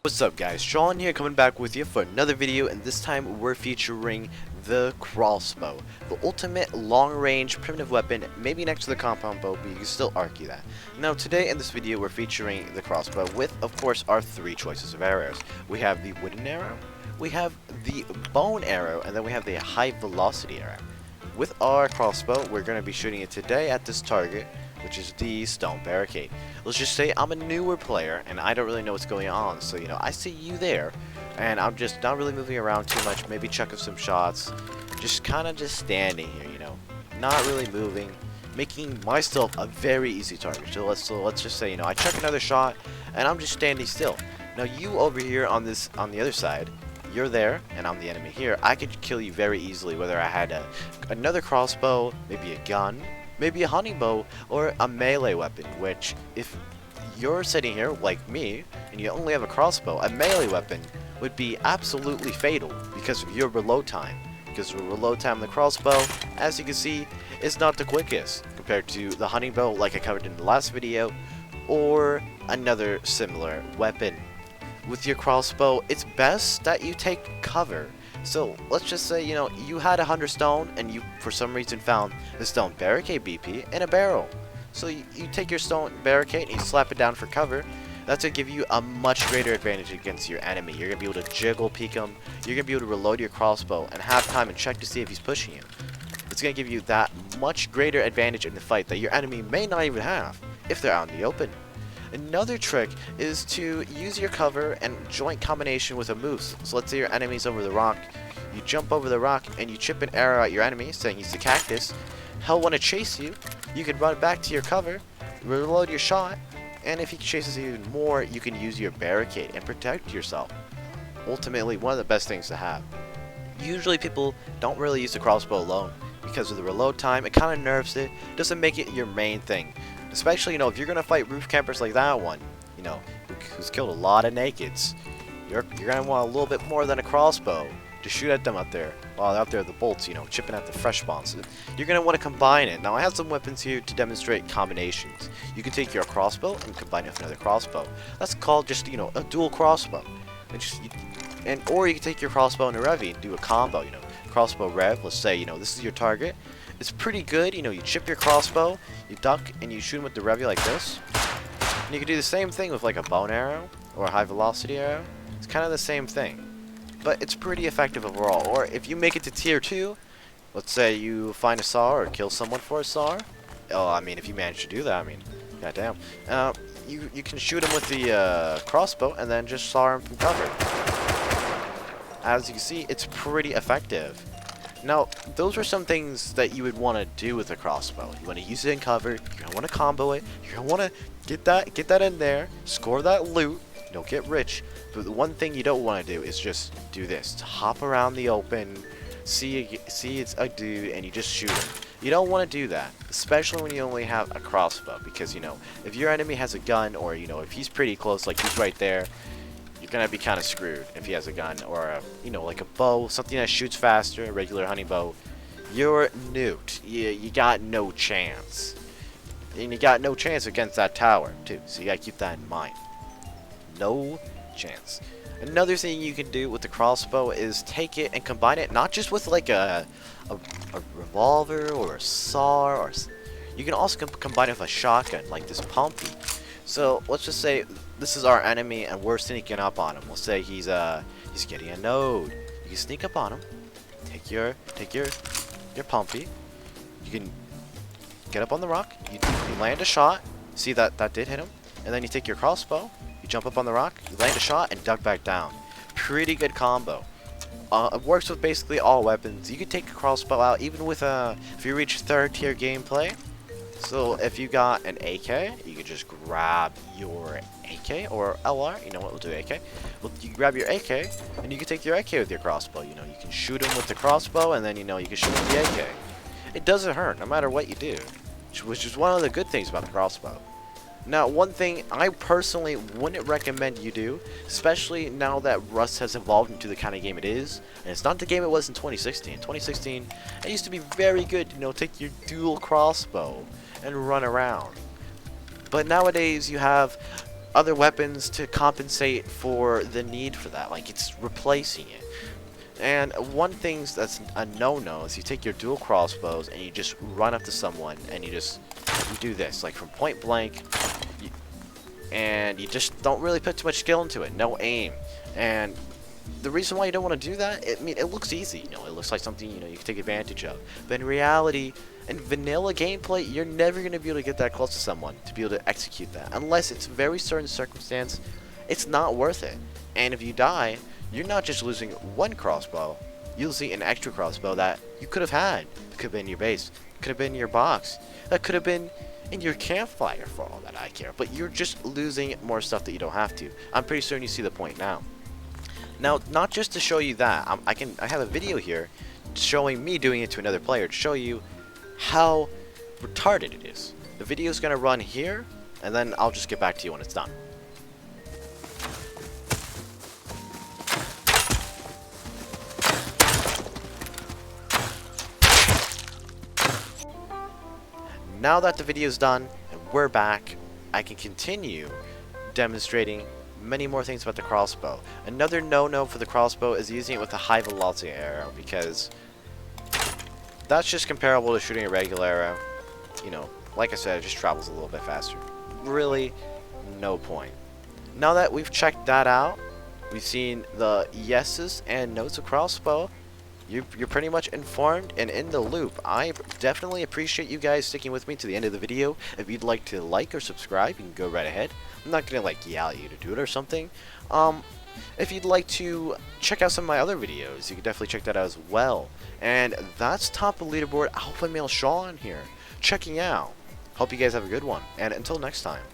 What's up guys, Sean here coming back with you for another video, and this time we're featuring the crossbow. The ultimate long-range primitive weapon, maybe next to the compound bow, but you can still argue that. Now today in this video we're featuring the crossbow with, of course, our three choices of arrows. We have the wooden arrow, we have the bone arrow, and then we have the high velocity arrow. With our crossbow, we're going to be shooting it today at this target, which is the stone barricade. Let's just say I'm a newer player and I don't really know what's going on, so I see you there and I'm just not really moving around too much, maybe chucking some shots, just kind of just standing here, not really moving, making myself a very easy target. So let's just say, I chuck another shot and I'm just standing still. Now you over here on the other side, you're there and I'm the enemy here. I could kill you very easily, whether I had another crossbow, maybe a gun, maybe a hunting bow, or a melee weapon, which if you're sitting here like me and you only have a crossbow, a melee weapon would be absolutely fatal because of your reload time. Because the reload time of the crossbow, as you can see, is not the quickest compared to the hunting bow like I covered in the last video, or another similar weapon. With your crossbow, it's best that you take cover. So let's just say, you had 100 stone and you for some reason found the stone barricade BP in a barrel. So you take your stone barricade and you slap it down for cover. That's going to give you a much greater advantage against your enemy. You're going to be able to jiggle peek him. You're going to be able to reload your crossbow and have time and check to see if he's pushing you. It's going to give you that much greater advantage in the fight that your enemy may not even have if they're out in the open. Another trick is to use your cover and joint combination with a moose. So let's say your enemy's over the rock, you jump over the rock and you chip an arrow at your enemy saying he's the cactus. He'll want to chase you, you can run back to your cover, reload your shot, and if he chases you even more, you can use your barricade and protect yourself. Ultimately, one of the best things to have. Usually people don't really use the crossbow alone because of the reload time. It kind of nerfs it, doesn't make it your main thing. Especially, if you're gonna fight roof campers like that one, who's killed a lot of nakeds, you're gonna want a little bit more than a crossbow to shoot at them out there. While out there, the bolts, chipping at the fresh spawns. You're gonna want to combine it. Now, I have some weapons here to demonstrate combinations. You can take your crossbow and combine it with another crossbow. That's called just, a dual crossbow. Or you can take your crossbow and a revy and do a combo. Crossbow rev. Let's say, this is your target. It's pretty good, you chip your crossbow, you duck, and you shoot him with the revy like this. And you can do the same thing with like a bone arrow, or a high velocity arrow. It's kind of the same thing. But it's pretty effective overall. Or if you make it to tier 2, let's say you find a SAR or kill someone for a SAR. Oh, if you manage to do that, goddamn. You can shoot him with the crossbow and then just SAR him from cover. As you can see, it's pretty effective. Now, those are some things that you would want to do with a crossbow. You want to use it in cover, you're going to want to combo it, you're going to want to get that in there, score that loot, get rich. But the one thing you don't want to do is just do this. To hop around the open, see it's a dude, and you just shoot him. You don't want to do that, especially when you only have a crossbow. Because, if your enemy has a gun, or, if he's pretty close, like he's right there, you're gonna be kind of screwed if he has a gun or a, like a bow, something that shoots faster, a regular hunting bow. You're nuked. You got no chance, and you got no chance against that tower too. So you gotta keep that in mind. No chance. Another thing you can do with the crossbow is take it and combine it not just with like a revolver or a SAR, or you can also combine it with a shotgun like this Pumpy. So let's just say this is our enemy and we're sneaking up on him. We'll say he's getting a node. You can sneak up on him. Take your Pumpy. You can get up on the rock. You land a shot. See that did hit him. And then you take your crossbow. You jump up on the rock. You land a shot and duck back down. Pretty good combo. It works with basically all weapons. You can take a crossbow out even with if you reach 3rd tier gameplay. So if you got an AK, you can just grab your AK or LR. You know what? We'll do AK. Well, you can grab your AK and you can take your AK with your crossbow. You can shoot him with the crossbow and then you can shoot with the AK. It doesn't hurt no matter what you do, which is one of the good things about the crossbow. Now, one thing I personally wouldn't recommend you do, especially now that Rust has evolved into the kind of game it is, and it's not the game it was in 2016. 2016, it used to be very good, take your dual crossbow and run around. But nowadays, you have other weapons to compensate for the need for that. Like, it's replacing it. And one thing that's a no-no is you take your dual crossbows and you just run up to someone and you do this, like from point blank, and you just don't really put too much skill into it, no aim. And the reason why you don't want to do that, I mean, it looks easy, you know, it looks like something, you know, you can take advantage of. But in reality, in vanilla gameplay, you're never going to be able to get that close to someone to be able to execute that. Unless it's a very certain circumstance, it's not worth it. And if you die, you're not just losing one crossbow, you're losing an extra crossbow that you could have had. It could have been in your base, it could have been in your box, that could have been in your campfire for all that I care. But you're just losing more stuff that you don't have to. I'm pretty certain you see the point now. Now, not just to show you that, I have a video here showing me doing it to another player to show you how retarded it is. The video is going to run here, and then I'll just get back to you when it's done. Now that the video is done and we're back, I can continue demonstrating many more things about the crossbow. Another no-no for the crossbow is using it with a high velocity arrow, because that's just comparable to shooting a regular arrow. You know, like I said, it just travels a little bit faster. Really, no point. Now that we've checked that out, we've seen the yeses and nos of crossbow, you're pretty much informed and in the loop. I definitely appreciate you guys sticking with me to the end of the video. If you'd like to like or subscribe, you can go right ahead. I'm not gonna like yell at you to do it or something. If you'd like to check out some of my other videos, you can definitely check that out as well. And that's top of leaderboard Alpha Male Sean here, checking out. Hope you guys have a good one, and until next time.